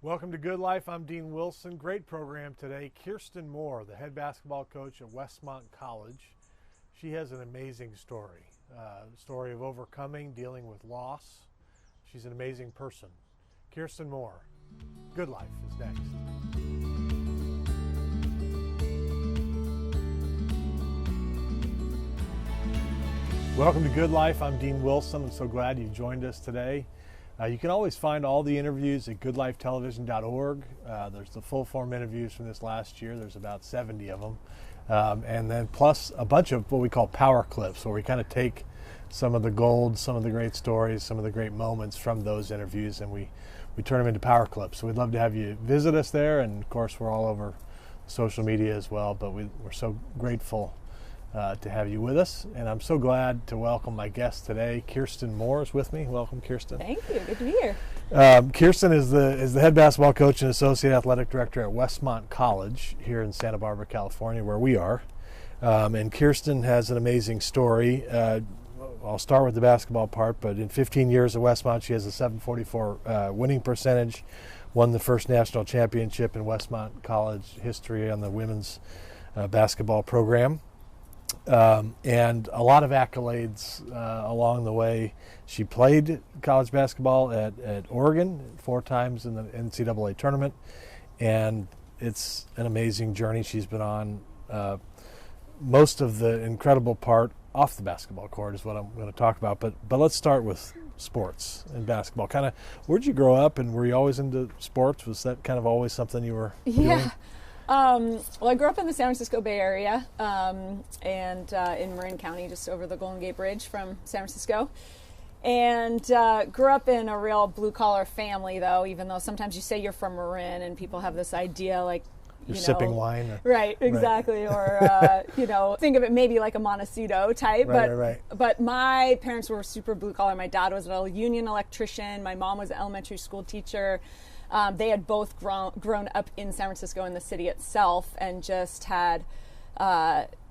Welcome to Good Life. I'm Dean Wilson. Great program today. Kirsten Moore, the head basketball coach at Westmont College. She has an amazing story, story of overcoming, dealing with loss. She's an amazing person. Kirsten Moore, Good Life is next. Welcome to Good Life. I'm Dean Wilson. I'm so glad you joined us today. You can always find all the interviews at goodlifetelevision.org. There's the full form interviews from this last year. There's about 70 of them. And then plus a bunch of what we call power clips, where we kind of take some of the gold, some of the great stories, some of the great moments from those interviews, and we turn them into power clips. So we'd love to have you visit us there. And of course, we're all over social media as well, but we're so grateful to have you with us, and I'm so glad to welcome my guest today. Kirsten Moore is with me. Welcome, Kirsten. Thank you. Good to be here. Kirsten is the head basketball coach and associate athletic director at Westmont College here in Santa Barbara, California, where we are. And Kirsten has an amazing story. I'll start with the basketball part, but in 15 years at Westmont, she has a 744 winning percentage, won the first national championship in Westmont College history on the women's basketball program. And a lot of accolades along the way. She played college basketball at Oregon 4 times in the NCAA tournament, and it's an amazing journey she's been on. Most of the incredible part off the basketball court is what I'm going to talk about, but let's start with sports and basketball. Kind of, where'd you grow up, and were you always into sports? Was that kind of always something you were doing? Well, I grew up in the San Francisco Bay Area and in Marin County, just over the Golden Gate Bridge from San Francisco. And grew up in a real blue-collar family, though, even though sometimes you say you're from Marin and people have this idea like, you're sipping wine. Right, exactly. Right. Or, think of it maybe like a Montecito type. Right. But my parents were super blue-collar. My dad was a union electrician. My mom was an elementary school teacher. They had both grown up in San Francisco in the city itself, and just had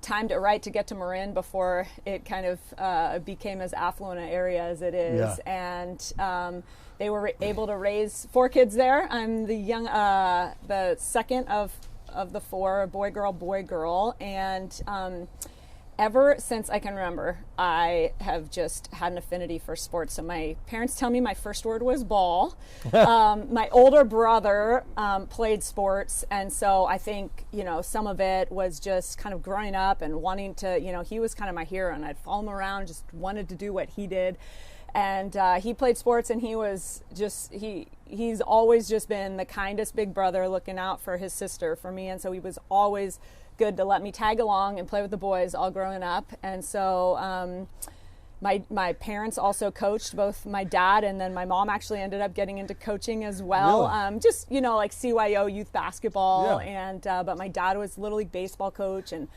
timed it right to get to Marin before it kind of became as affluent an area as it is. Yeah. And they were able to raise 4 kids there. I'm the second of the 4, boy, girl. And ever since I can remember, I have just had an affinity for sports. So my parents tell me my first word was ball. My older brother played sports, and so I think, some of it was just kind of growing up and wanting to, he was kind of my hero, and I'd follow him around, just wanted to do what he did. And he played sports, and he was just, he's always just been the kindest big brother, looking out for his sister, for me. And so he was always good to let me tag along and play with the boys all growing up. And so my parents also coached, both my dad and then my mom actually ended up getting into coaching as well. Really? Just, like CYO youth basketball. Yeah. And but my dad was Little League baseball coach, and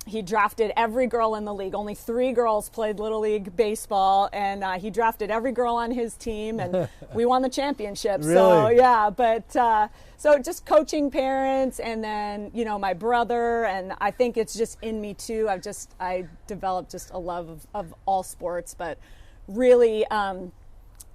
he drafted every girl in the league. Only 3 girls played Little League baseball, and he drafted every girl on his team, and we won the championship. Really? So, yeah, but so just coaching parents, and then, my brother, and I think it's just in me too. I developed just a love of all sports, but really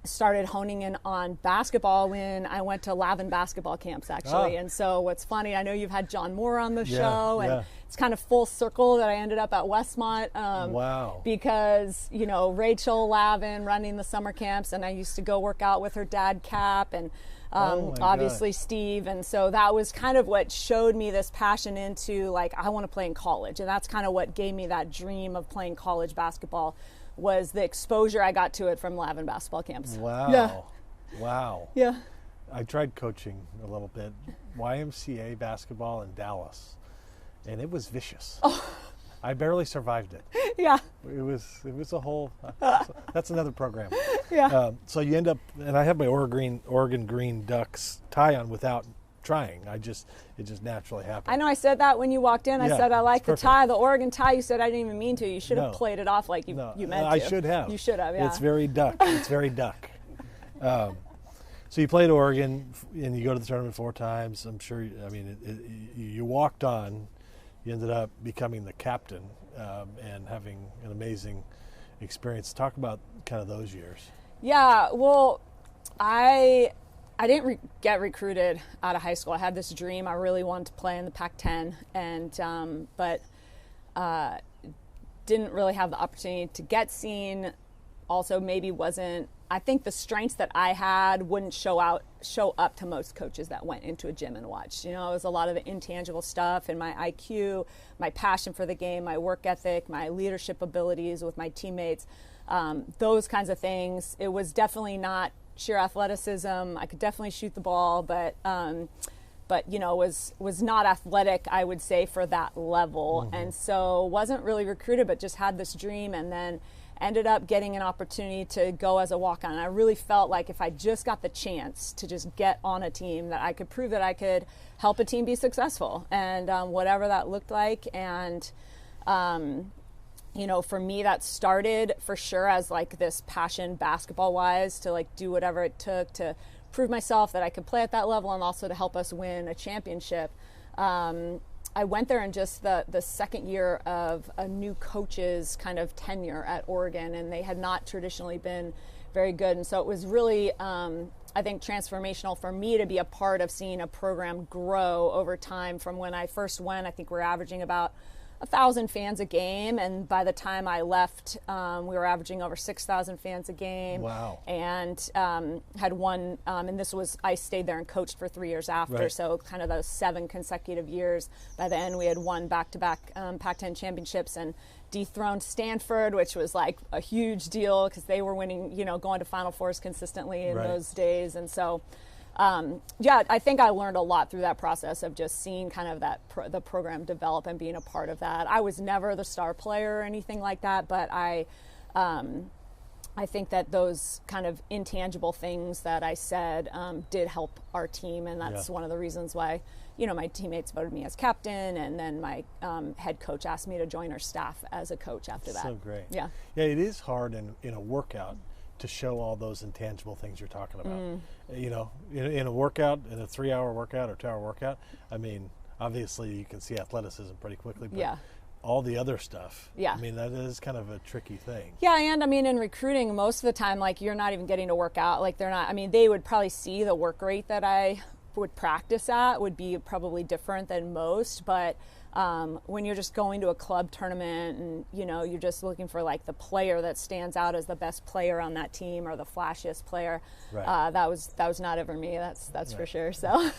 started honing in on basketball when I went to Lavin basketball camps, actually. And so what's funny, I know you've had John Moore on the show, and it's kind of full circle that I ended up at Westmont. Wow. Because, Rachel Lavin running the summer camps, and I used to go work out with her dad, Cap, and obviously God. Steve. And so that was kind of what showed me this passion into, like, I want to play in college. And that's kind of what gave me that dream of playing college basketball, was the exposure I got to it from Lavin basketball camps. Wow. Yeah. Wow. Yeah. I tried coaching a little bit, YMCA basketball in Dallas, and it was vicious. Oh. I barely survived it. Yeah. It was a whole, that's another program. Yeah. So you end up, and I have my Oregon Green Ducks tie on without trying. It just naturally happened. I know I said that when you walked in. I said I like the tie, the Oregon tie. You said I didn't even mean to. You should have played it off like you meant to. I should have. You should have, yeah. It's very duck. So you played Oregon, and you go to the tournament 4 times. I'm sure, you walked on. You ended up becoming the captain and having an amazing experience. Talk about kind of those years. Yeah, well, I I didn't get recruited out of high school. I had this dream. I really wanted to play in the Pac-10, and but didn't really have the opportunity to get seen. Also, maybe wasn't. I think the strengths that I had wouldn't show up to most coaches that went into a gym and watched. You know, it was a lot of the intangible stuff and my IQ, my passion for the game, my work ethic, my leadership abilities with my teammates, those kinds of things. It was definitely not sheer athleticism. I could definitely shoot the ball, but you know, was not athletic, I would say, for that level. Mm-hmm. And so wasn't really recruited, but just had this dream, and then ended up getting an opportunity to go as a walk-on. And I really felt like if I just got the chance to just get on a team, that I could prove that I could help a team be successful, and whatever that looked like. And you know, for me, that started for sure as like this passion basketball-wise to like do whatever it took to prove myself that I could play at that level, and also to help us win a championship. I went there in just the second year of a new coach's kind of tenure at Oregon, and they had not traditionally been very good. And so it was really, I think, transformational for me to be a part of seeing a program grow over time. From when I first went, I think we're averaging about 1,000 fans a game, and by the time I left, we were averaging over 6,000 fans a game. Wow! And had won, and this was, I stayed there and coached for 3 years after, right. So kind of those 7 consecutive years. By the end, we had won back-to-back Pac-10 championships and dethroned Stanford, which was like a huge deal because they were winning, you know, going to Final Fours consistently in right. those days, and so. Yeah, I think I learned a lot through that process of just seeing kind of that the program develop and being a part of that. I was never the star player or anything like that, but I think that those kind of intangible things that I said did help our team, and that's one of the reasons why, you know, my teammates voted me as captain, and then my head coach asked me to join our staff as a coach after that. So great. Yeah. Yeah, it is hard in a workout to show all those intangible things you're talking about. You know, in a workout, in a 3-hour workout or 2-hour workout, I mean, obviously you can see athleticism pretty quickly, but all the other stuff, I mean, that is kind of a tricky thing. Yeah, and I mean, in recruiting, most of the time, like, you're not even getting to work out. Like, they're not, I mean, they would probably see the work rate that I would practice at would be probably different than most, but when you're just going to a club tournament and, you know, you're just looking for like the player that stands out as the best player on that team or the flashiest player, right. That was not ever me. That's right. For sure. So,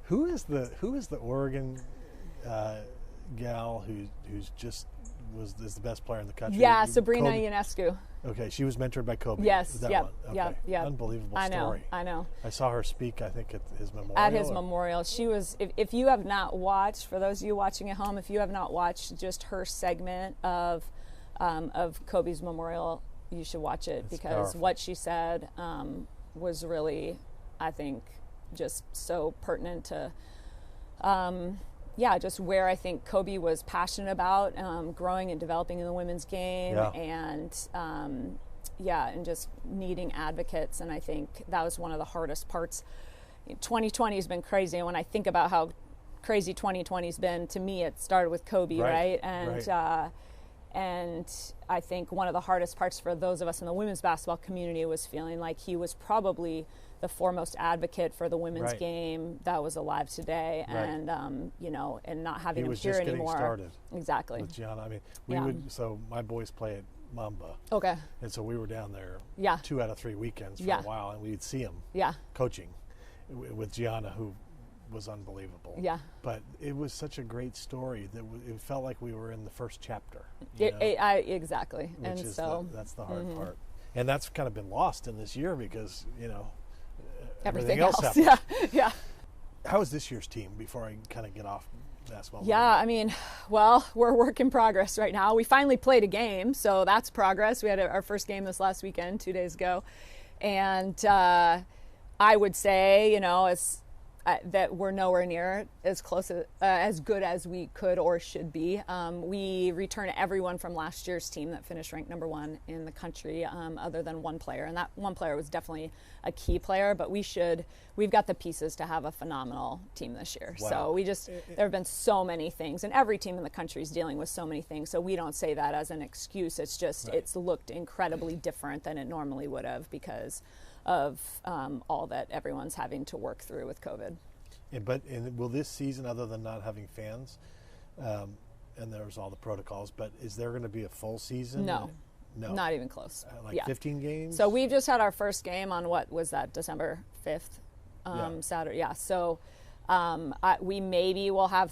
who is the Oregon gal who's just is the best player in the country? Yeah, Sabrina Ionescu. Okay, she was mentored by Kobe. Yes, yep, okay. Yep. Unbelievable story. I know. I saw her speak, I think, at his memorial. At his memorial. She was, if you have not watched, for those of you watching at home, if you have not watched just her segment of Kobe's memorial, you should watch it. It's because powerful. What she said was really, I think, just so pertinent to just where I think Kobe was passionate about growing and developing in the women's game, and just needing advocates. And I think that was one of the hardest parts. 2020 has been crazy, and when I think about how crazy 2020 has been, to me, it started with Kobe, right? And I think one of the hardest parts for those of us in the women's basketball community was feeling like he was probably the foremost advocate for the women's game that was alive today, and you know, and not having him here anymore. He was just getting started. Exactly. With Gianna, I mean, we would. So my boys play at Mamba. Okay. And so we were down there 2 out of 3 weekends for a while, and we'd see him coaching with Gianna, who was unbelievable. Yeah. But it was such a great story that it felt like we were in the first chapter. Exactly. Which and is so that's the hard part, and that's kind of been lost in this year because, you know, everything else happened. Yeah. How is this year's team before I kind of get off basketball? Yeah, I mean, well, we're a work in progress right now. We finally played a game, so that's progress. We had our first game this last weekend, 2 days ago. And I would say, you know, that we're nowhere near as close as good as we could or should be. We return everyone from last year's team that finished ranked number 1 in the country, other than one player, and that one player was definitely a key player. But we've got the pieces to have a phenomenal team this year. Wow. So there have been so many things, and every team in the country is dealing with so many things. So we don't say that as an excuse. It's just it's looked incredibly different than it normally would have because all that everyone's having to work through with COVID. And will this season, other than not having fans, and there's all the protocols, but is there going to be a full season? No. No. Not even close. 15 games? So we've just had our first game on what was that, December 5th, Saturday. Yeah. So we maybe will have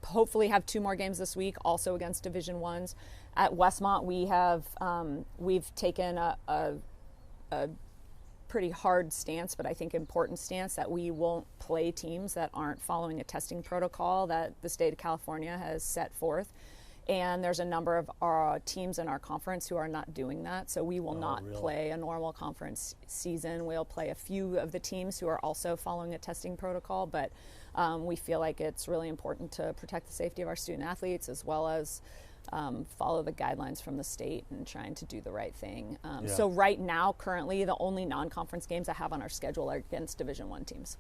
hopefully have 2 more games this week, also against Division Ones. At Westmont, we've taken a pretty hard stance, but I think important stance, that we won't play teams that aren't following a testing protocol that the state of California has set forth. And there's a number of our teams in our conference who are not doing that. So we will not play a normal conference season. We'll play a few of the teams who are also following a testing protocol. But we feel like it's really important to protect the safety of our student athletes, as well as follow the guidelines from the state and trying to do the right thing. So right now, currently, the only non-conference games I have on our schedule are against Division I teams.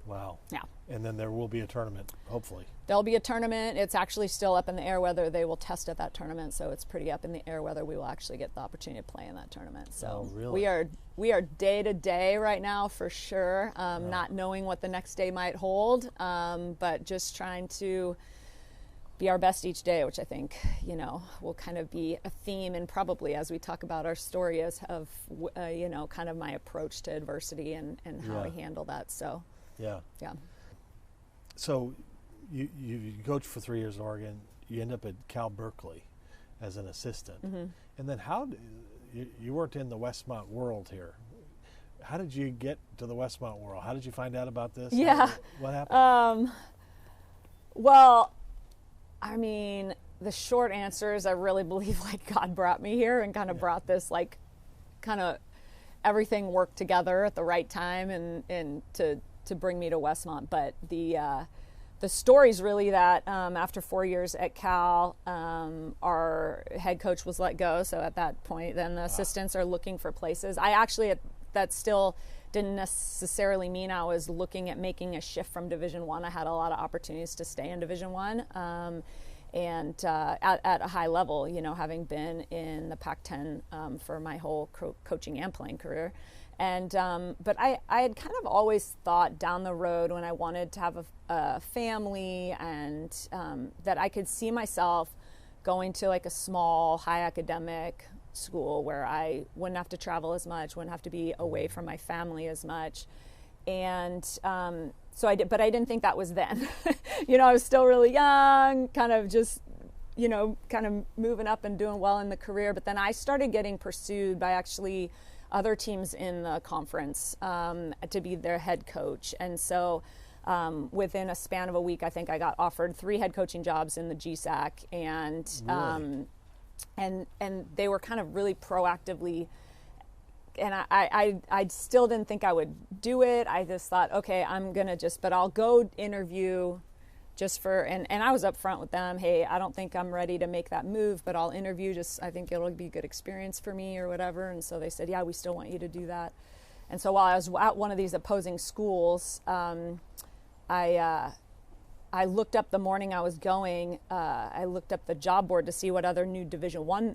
Wow. Yeah. And then there will be a tournament, hopefully. There'll be a tournament. It's actually still up in the air whether they will test at that tournament, so it's pretty up in the air whether we will actually get the opportunity to play in that tournament. So really? we are day to day right now for sure, not knowing what the next day might hold, but just trying to be our best each day, which I think, will kind of be a theme, and probably as we talk about our story of, kind of my approach to adversity and how I handle that. So. Yeah. Yeah. So you coached for 3 years in Oregon. You end up at Cal Berkeley as an assistant. Mm-hmm. And then you weren't in the Westmont world here. How did you get to the Westmont world? How did you find out about this? Yeah. What happened? Well, I mean, the short answer is I really believe God brought me here and kind of brought this kind of everything worked together at the right time and to bring me to Westmont. But the story's really that after 4 years at Cal, our head coach was let go. So at that point, then the assistants are looking for places. That still didn't necessarily mean I was looking at making a shift from Division I. I had a lot of opportunities to stay in Division I. And at a high level, having been in the Pac-10 for my whole coaching and playing career. And but I had kind of always thought down the road, when I wanted to have a family, and that I could see myself going to a small, high academic school where I wouldn't have to travel as much, wouldn't have to be away from my family as much. And so I did, but I didn't think that was then. I was still really young, kind of just, kind of moving up and doing well in the career. But then I started getting pursued by actually other teams in the conference to be their head coach. And so within a span of a week, I think I got offered 3 head coaching jobs in the GSAC. And and they were kind of really proactively, and I still didn't think I would do it. I just thought, okay, but I'll go interview just for, and I was upfront with them. Hey, I don't think I'm ready to make that move, but I'll interview, I think it'll be a good experience for me or whatever. And so they said, yeah, we still want you to do that. And so while I was at one of these opposing schools, I looked up the morning I was going, I looked up the job board to see what other new Division I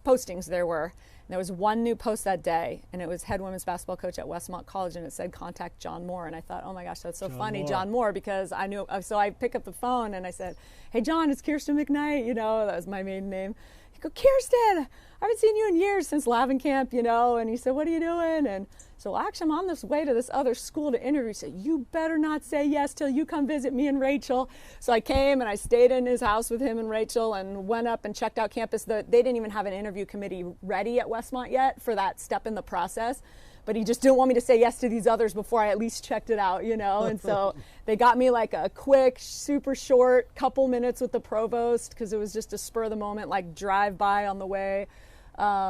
postings there were. And there was one new post that day, and it was head women's basketball coach at Westmont College, and it said contact John Moore. And I thought, oh my gosh, that's so funny, John Moore, because I knew. So I pick up the phone and I said, hey John, it's Kirsten McKnight, that was my maiden name. He go, Kirsten, I haven't seen you in years, since Lavin Camp, and he said, what are you doing? And so actually I'm on this way to this other school to interview. He said, you better not say yes till you come visit me and Rachel. So I came and I stayed in his house with him and Rachel and went up and checked out campus. They didn't even have an interview committee ready at Westmont yet for that step in the process. But he just didn't want me to say yes to these others before I at least checked it out, And so they got me a quick, super short couple minutes with the provost, because it was just a spur of the moment, drive by on the way. That's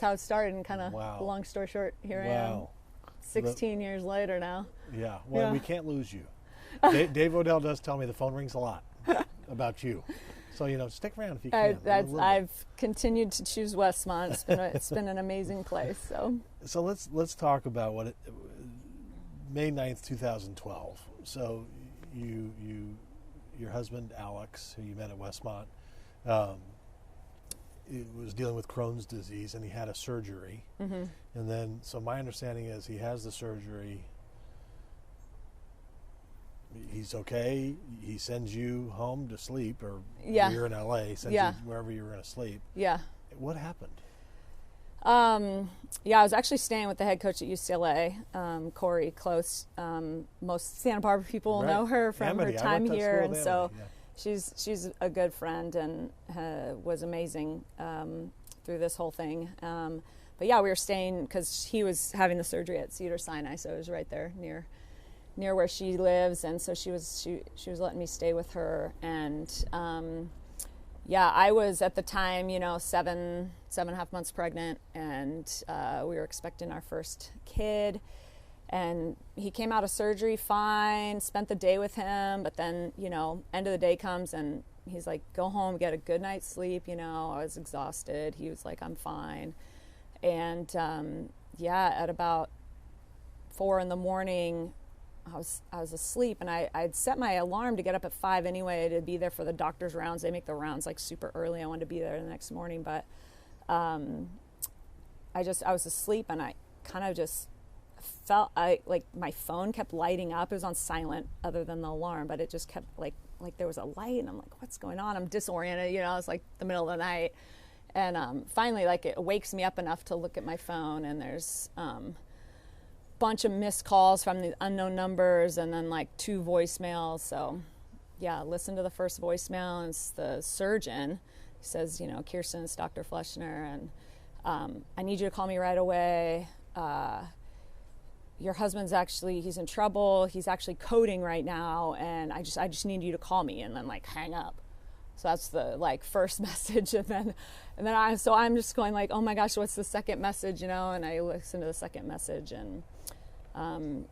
how it started. And kind of, long story short, here I am, 16 years later now. Yeah. Well, we can't lose you. Dave Odell does tell me the phone rings a lot about you. So, stick around if you can. I've continued to choose Westmont. It's been an amazing place. So let's talk about May 9th, 2012. So your husband, Alex, who you met at Westmont, was dealing with Crohn's disease, and he had a surgery. Mm-hmm. And then, so my understanding is he has the surgery. He's okay. He sends you home to sleep, or you're in LA. He sends you wherever you were going to sleep. Yeah. What happened? I was actually staying with the head coach at UCLA, Corey Close. Most Santa Barbara people know her from her time here, and so she's a good friend and was amazing through this whole thing. But yeah, we were staying because he was having the surgery at Cedars-Sinai, so it was right there near where she lives, and so she was letting me stay with her. And I was at the time, 7.5 months pregnant, and we were expecting our first kid. And he came out of surgery fine, spent the day with him, but then, end of the day comes and he's like, go home, get a good night's sleep. I was exhausted. He was like, I'm fine. And at about 4 a.m, I was asleep, and I'd set my alarm to get up at 5 anyway to be there for the doctor's rounds. They make the rounds like super early. I wanted to be there the next morning, but I was asleep, and I kind of just felt like my phone kept lighting up. It was on silent other than the alarm, but it just kept like there was a light, and I'm like, what's going on? I'm disoriented, it's like the middle of the night. And finally, it wakes me up enough to look at my phone, and there's bunch of missed calls from the unknown numbers, and then 2 voicemails. So listen to the first voicemail, and it's the surgeon. He says, Kirsten, it's Dr. Fleschner, and I need you to call me right away. Your husband's he's in trouble. He's actually coding right now, and I just need you to call me, and then hang up. So that's the first message, and then I'm just going oh my gosh, what's the second message, and I listen to the second message, and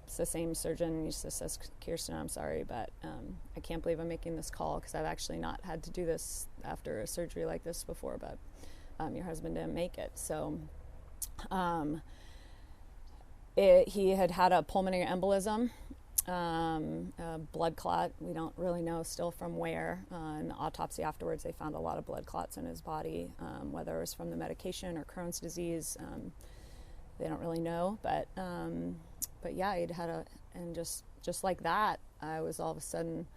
it's the same surgeon. He just says, Kirsten, I'm sorry, but I can't believe I'm making this call, because I've actually not had to do this after a surgery like this before, but your husband didn't make it. So he had a pulmonary embolism, a blood clot. We don't really know still from where. In the autopsy afterwards, they found a lot of blood clots in his body, whether it was from the medication or Crohn's disease. They don't really know, but he'd had and just like that, I was all of a sudden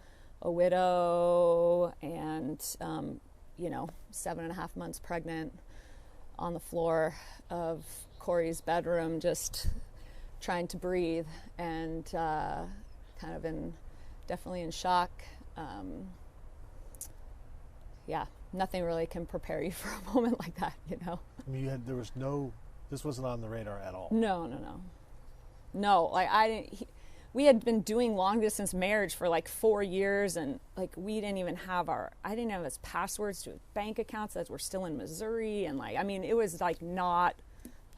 a widow, and 7.5 months pregnant, on the floor of Corey's bedroom, just trying to breathe, and kind of definitely in shock. Nothing really can prepare you for a moment like that, I mean, this wasn't on the radar at all. No, I didn't. We had been doing long distance marriage for 4 years, and we didn't even have I didn't have his passwords to his bank accounts that were still in Missouri, and it was not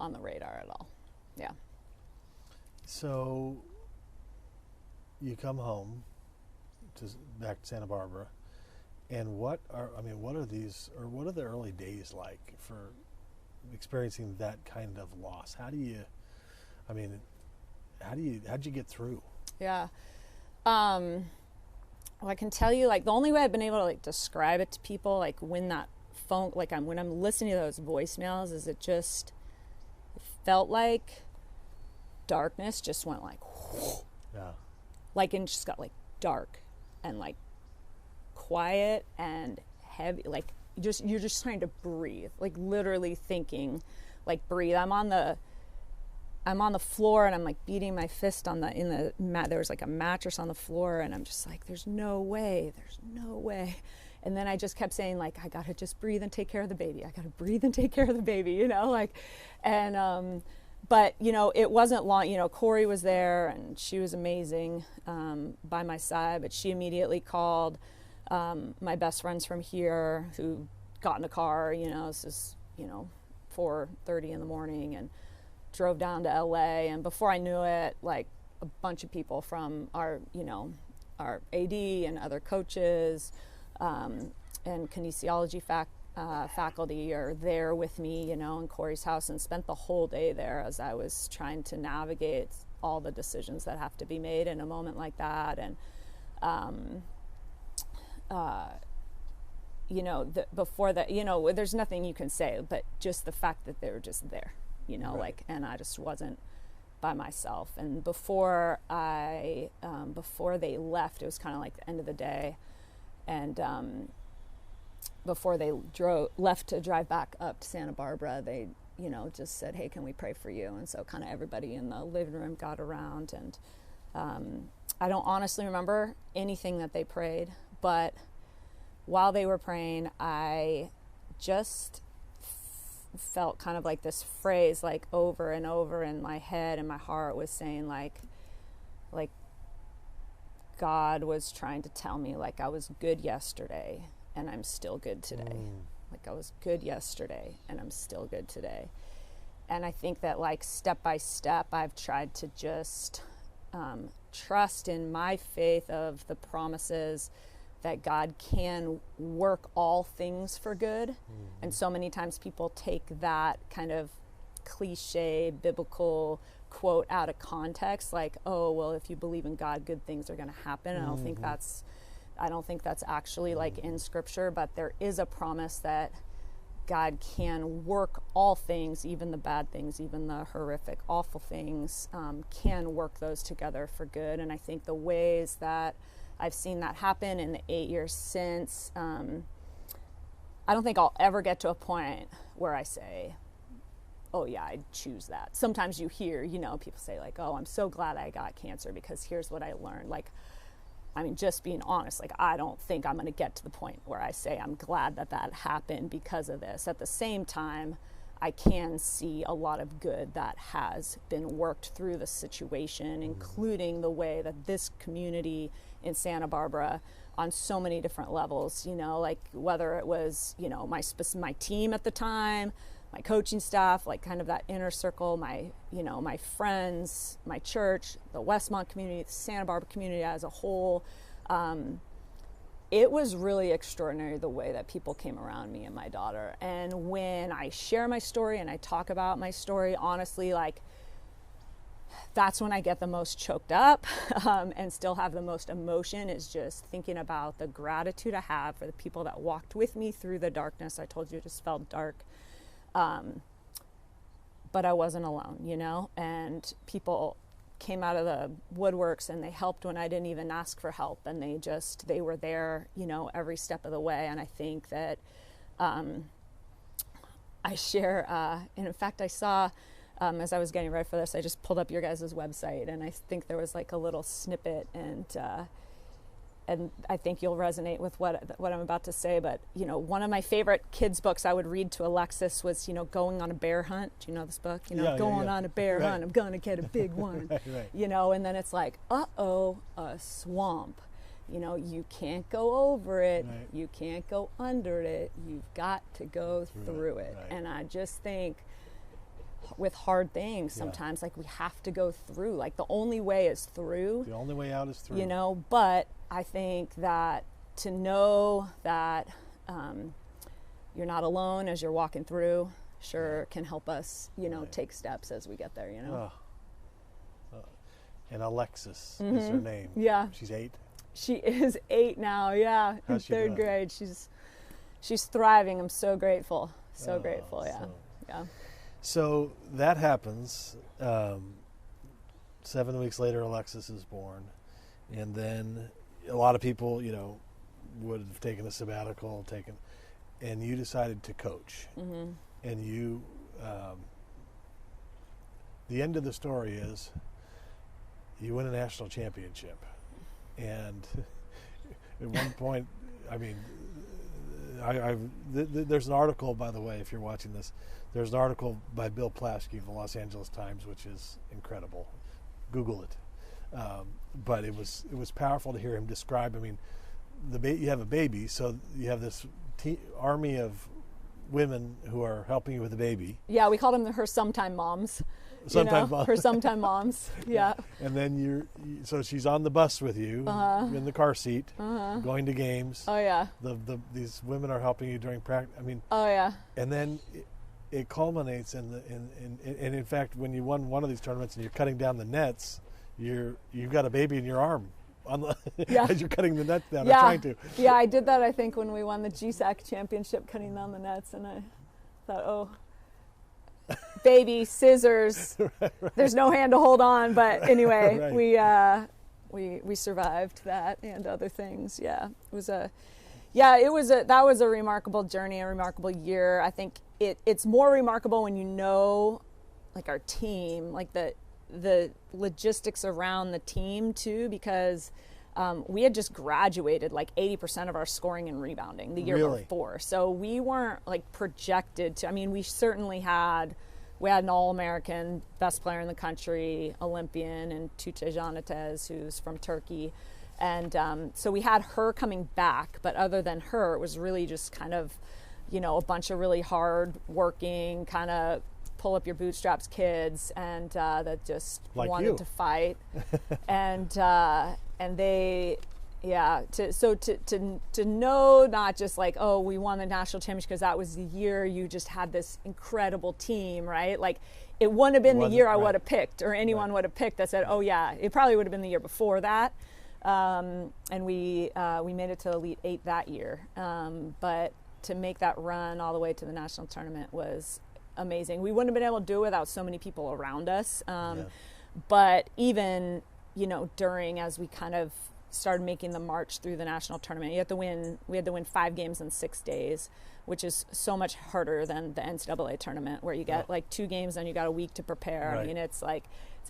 on the radar at all. Yeah. So you come home back to Santa Barbara, and what are the early days like for experiencing that kind of loss? How'd you get through? Yeah. Well, I can tell you, the only way I've been able to describe it to people, when that phone, when I'm listening to those voicemails, is it felt like darkness just went and just got dark and quiet and heavy, you're just trying to breathe, literally thinking, breathe. I'm on the floor, and I'm beating my fist in the mat. There was a mattress on the floor, and I'm just there's no way. And then I just kept saying I gotta just breathe and take care of the baby. I gotta breathe and take care of the baby, but it wasn't long. Corey was there, and she was amazing by my side, but she immediately called my best friends from here, who got in a car, this is 4:30 in the morning, and drove down to LA. And before I knew it, a bunch of people from our AD and other coaches and kinesiology faculty are there with me, in Corey's house, and spent the whole day there as I was trying to navigate all the decisions that have to be made in a moment like that. And before that, there's nothing you can say, but just the fact that they were just there, Right. and I just wasn't by myself. And before they left, it was kind of like the end of the day, and before they left to drive back up to Santa Barbara, they just said, hey, can we pray for you? And so kind of everybody in the living room got around, and I don't honestly remember anything that they prayed, but while they were praying, I just felt kind of like this phrase, like over and over in my head and my heart was saying, like God was trying to tell me, like, I was good yesterday and I'm still good today. Like, I was good yesterday and I'm still good today. And I think that, like, step by step, I've tried to just trust in my faith of the promises that God can work all things for good. And so many times people take that kind of cliche biblical quote out of context, like, oh, well, if you believe in God, good things are going to happen. I don't think that's actually like in scripture, but there is a promise that God can work all things, even the bad things, even the horrific, awful things, can work those together for good. And I think the ways that I've seen that happen in the 8 years since, I don't think I'll ever get to a point where I say, oh yeah, I'd choose that. Sometimes you hear, people say, like, oh, I'm so glad I got cancer because here's what I learned. Like, I mean, just being honest, like, I don't think I'm going to get to the point where I say I'm glad that happened because of this. At the same time, I can see a lot of good that has been worked through the situation, including the way that this community in Santa Barbara on so many different levels, like whether it was, my team at the time, my coaching staff, like kind of that inner circle, my friends, my church, the Westmont community, the Santa Barbara community as a whole. It was really extraordinary the way that people came around me and my daughter. And when I share my story and I talk about my story, honestly, like, that's when I get the most choked up and still have the most emotion, is just thinking about the gratitude I have for the people that walked with me through the darkness. I told you it just felt dark. But I wasn't alone, and people came out of the woodworks and they helped when I didn't even ask for help, and they were there, every step of the way. And I think that I share, and in fact I saw, as I was getting ready for this, I just pulled up your guys' website, and I think there was like a little snippet, and I think you'll resonate with what I'm about to say. But, one of my favorite kids' books I would read to Alexis was, Going on a Bear Hunt. Do you know this book? Going on a bear hunt, I'm going to get a big one. Right. And then it's like, a swamp. You can't go over it. Right. You can't go under it. You've got to go through it. Right. And I just think with hard things, sometimes, like, we have to go through. Like, the only way is through. The only way out is through. But I think that to know that you're not alone as you're walking through can help us, take steps as we get there, And Alexis is her name. Yeah. She's 8. She is 8 now, yeah. In How's she third doing? grade. She's thriving. I'm so grateful. So grateful, yeah. Yeah. So that happens. 7 weeks later, Alexis is born. And then a lot of people, would have taken a sabbatical, and you decided to coach. And you, the end of the story is you win a national championship. And at one point, I mean, there's an article, by the way, if you're watching this, there's an article by Bill Plaschke of the Los Angeles Times, which is incredible. Google it. But it was powerful to hear him describe. I mean, you have a baby, so you have this army of women who are helping you with the baby. Yeah, we called them her sometime moms. Her sometime moms. Yeah. And then so she's on the bus with you in the car seat, going to games. Oh yeah. These women are helping you during practice. I mean. Oh yeah. And then it culminates in fact, when you won one of these tournaments and you're cutting down the nets, you've got a baby in your arm. on the Yeah. as you're cutting the nets down, or Yeah. trying to. Yeah, I did that, I think, when we won the GSAC championship, cutting down the nets, and I thought, oh, baby, scissors. Right. There's no hand to hold on, but anyway, Right. we survived that and other things. Yeah, that was a remarkable journey, a remarkable year. I think it's more remarkable when you know, like, our team, like the logistics around the team too, because we had just graduated like 80% of our scoring and rebounding the year Really? before. So we weren't like projected to, I mean, we had an All-American, best player in the country, Olympian, and Tuğçe Janetez, who's from Turkey. And so we had her coming back, but other than her, it was really just kind of, a bunch of really hard working, kind of pull up your bootstraps kids, and that just like wanted you. to fight. and they, to know, not just like, oh, we won the national championship, because that was the year you just had this incredible team, right? Like, it wouldn't have been the year I would have picked, or anyone would have picked that said, oh yeah, it probably would have been the year before that. And we made it to Elite Eight that year. But to make that run all the way to the national tournament was amazing. We wouldn't have been able to do it without so many people around us. But even, during, as we kind of started making the march through the national tournament, we had to win 5 games in 6 days, which is so much harder than the NCAA tournament, where you get like 2 games and you got a week to prepare. Right. I mean, it's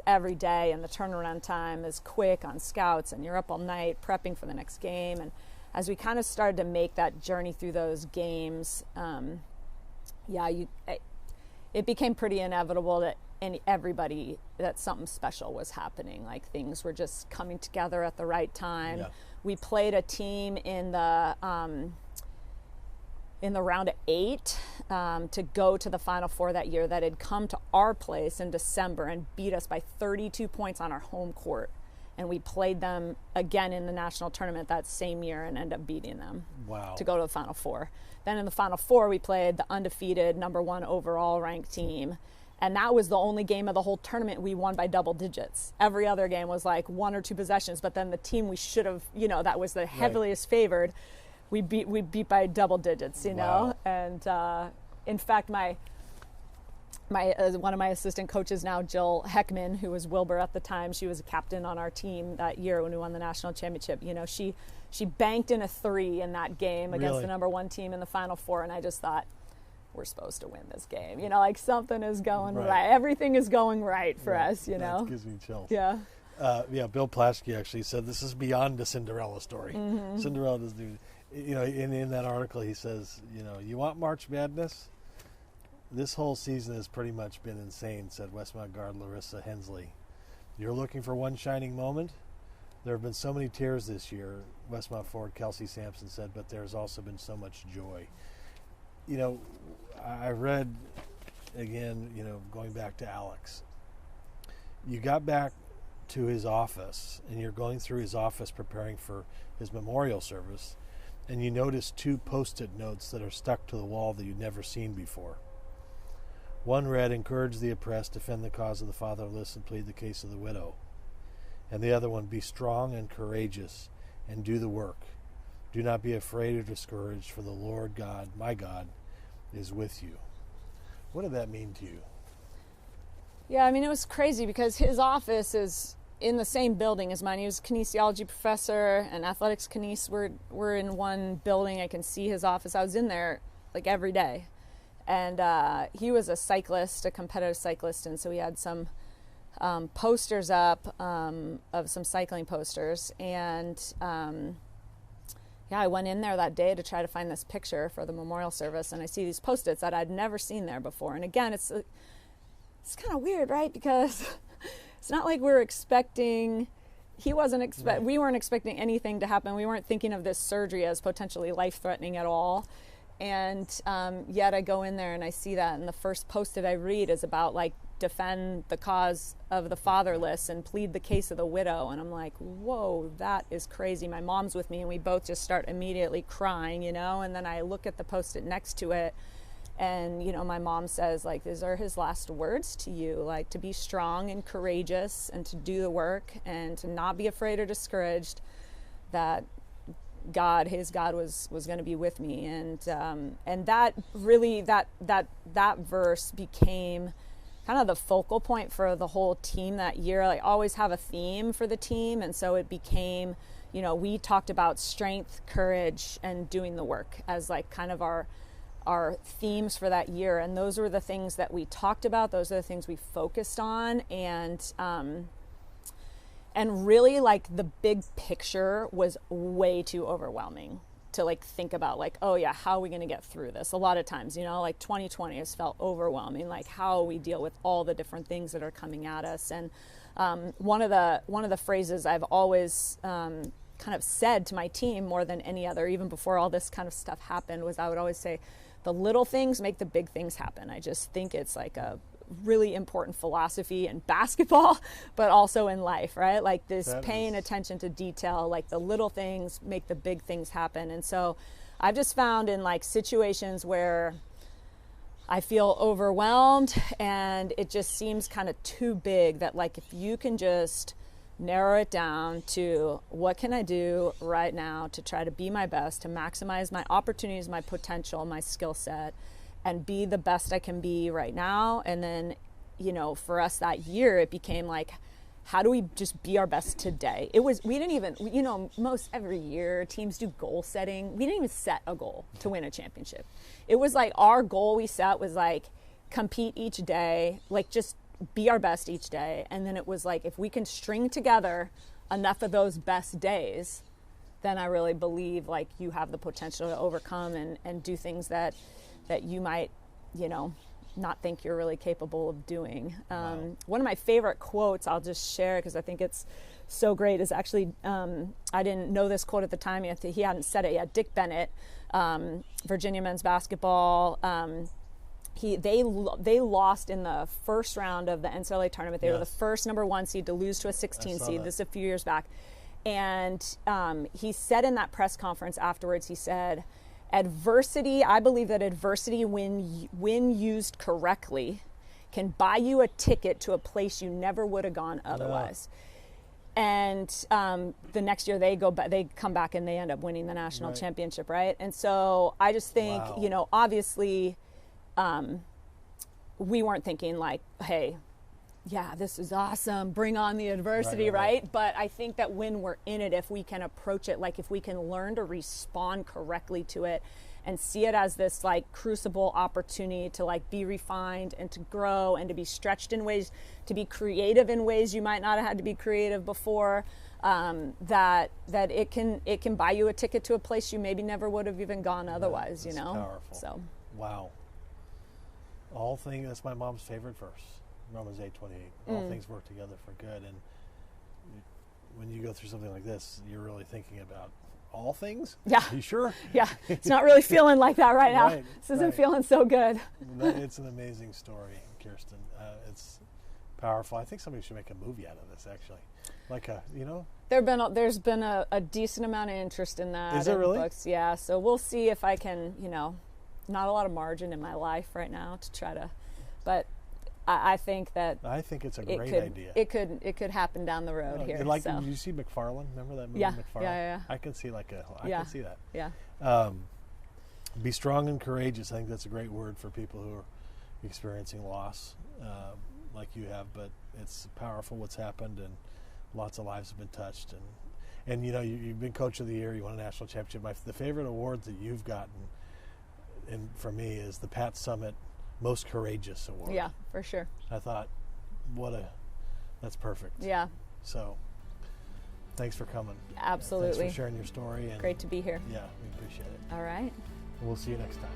every day, and the turnaround time is quick on scouts, and you're up all night prepping for the next game. And as we kind of started to make that journey through those games, it became pretty inevitable that everybody, that something special was happening. Like, things were just coming together at the right time. Yeah. We played a team in the round of 8 to go to the Final Four that year, that had come to our place in December and beat us by 32 points on our home court. And we played them again in the national tournament that same year and ended up beating them. Wow. To go to the Final Four. Then in the Final Four, we played the undefeated number 1 overall ranked team. And that was the only game of the whole tournament we won by double digits. Every other game was like 1 or 2 possessions, but then the team we should have, that was the heaviest favored, we beat by double digits, Wow. And in fact, my one of my assistant coaches now, Jill Heckman, who was Wilbur at the time, she was a captain on our team that year when we won the national championship. She banked in a 3 in that game against Really? the number 1 team in the Final Four, and I just thought, we're supposed to win this game. Like, something is going right. Everything is going right for us, That gives me chills. Yeah. Bill Plaschke actually said this is beyond a Cinderella story. Mm-hmm. Cinderella doesn't do, in that article he says, you want March Madness? This whole season has pretty much been insane, said Westmont guard Larissa Hensley. You're looking for one shining moment? There have been so many tears this year, Westmont forward Kelsey Sampson said, but there's also been so much joy. I read, again, going back to Alex, you got back to his office, and you're going through his office preparing for his memorial service, and you notice 2 Post-it notes that are stuck to the wall that you'd never seen before. One read, encourage the oppressed, defend the cause of the fatherless, and plead the case of the widow. And the other one, be strong and courageous, and do the work. Do not be afraid or discouraged, for the Lord God, my God, is with you. What did that mean to you? Yeah, I mean, it was crazy because his office is in the same building as mine. He was a kinesiology professor, and athletics kines were in one building. I can see his office. I was in there like every day. And he was a cyclist, a competitive cyclist, and so he had some posters up of some cycling posters. And I went in there that day to try to find this picture for the memorial service, and I see these Post-its that I'd never seen there before. And again, it's kind of weird, right? Because it's not like we're expecting. We weren't expecting anything to happen. We weren't thinking of this surgery as potentially life-threatening at all. And yet I go in there and I see that, and the first Post-it I read is about like defend the cause of the fatherless and plead the case of the widow. And I'm like, whoa, that is crazy. My mom's with me, and we both just start immediately crying, and then I look at the Post-it next to it, And, you know, my mom says, like, these are his last words to you, like, to be strong and courageous and to do the work and to not be afraid or discouraged, that his God was going to be with me. And that really, that verse became kind of the focal point for the whole team that year. I always have a theme for the team. And so it became, you know, we talked about strength, courage, and doing the work as like kind of our themes for that year. And those were the things that we talked about. Those are the things we focused on. And really, like, the big picture was way too overwhelming to like think about, like, oh yeah, how are we going to get through this? A lot of times, you know, like 2020 has felt overwhelming, like how we deal with all the different things that are coming at us. And one of the phrases I've always kind of said to my team more than any other, even before all this kind of stuff happened, was I would always say, the little things make the big things happen. I just think it's like a really important philosophy in basketball, but also in life, right? Like this paying attention to detail, like the little things make the big things happen. And so I've just found in like situations where I feel overwhelmed and it just seems kind of too big, that like if you can just narrow it down to what can I do right now to try to be my best, to maximize my opportunities, my potential, my skill set, and be the best I can be right now. And then, you know, for us that year, it became like, how do we just be our best today? We didn't even, you know, most every year teams do goal setting. We didn't even set a goal to win a championship. It was like our goal we set was like compete each day, like just be our best each day. And then it was like, if we can string together enough of those best days, then I really believe like you have the potential to overcome and do things that you might, you know, not think you're really capable of doing. Wow. One of my favorite quotes I'll just share because I think it's so great is actually, I didn't know this quote at the time, he hadn't said it yet. Dick Bennett, Virginia men's basketball, they lost in the first round of the NCAA tournament. They were the first number 1 seed to lose to a 16 seed. This is a few years back. And he said in that press conference afterwards, he said, I believe that adversity, when used correctly, can buy you a ticket to a place you never would have gone otherwise. And the next year they come back and they end up winning the national championship, right? And so I just think, you know, obviously we weren't thinking like, hey, yeah, this is awesome, bring on the adversity, right? But I think that when we're in it, if we can approach it, like if we can learn to respond correctly to it and see it as this like crucible opportunity to like be refined and to grow and to be stretched in ways, to be creative in ways you might not have had to be creative before, that it can buy you a ticket to a place you maybe never would have even gone otherwise, you know? Powerful. So wow. That's my mom's favorite verse. Romans 8:28. All things work together for good. And when you go through something like this, you're really thinking about all things? Yeah. Are you sure? Yeah. It's not really feeling like that right now. Right, This isn't feeling so good. It's an amazing story, Kirsten. It's powerful. I think somebody should make a movie out of this, actually. Like you know? There's been a decent amount of interest in that. Is there really? Books, yeah. So we'll see if I can, you know, not a lot of margin in my life right now to try to, but I think it's a great idea. It could happen down the road here. Like, did you see McFarlane? Remember that movie, McFarlane? Yeah. I can see I can see that. Yeah. Be strong and courageous. I think that's a great word for people who are experiencing loss, like you have. But it's powerful what's happened, and lots of lives have been touched. And you know, you've been Coach of the Year. You won a national championship. The favorite awards that you've gotten, and for me, is the Pat Summitt Most Courageous Award. Yeah, for sure. I thought, that's perfect. Yeah. So, thanks for coming. Absolutely. Thanks for sharing your story. And great to be here. Yeah, we appreciate it. All right. We'll see you next time.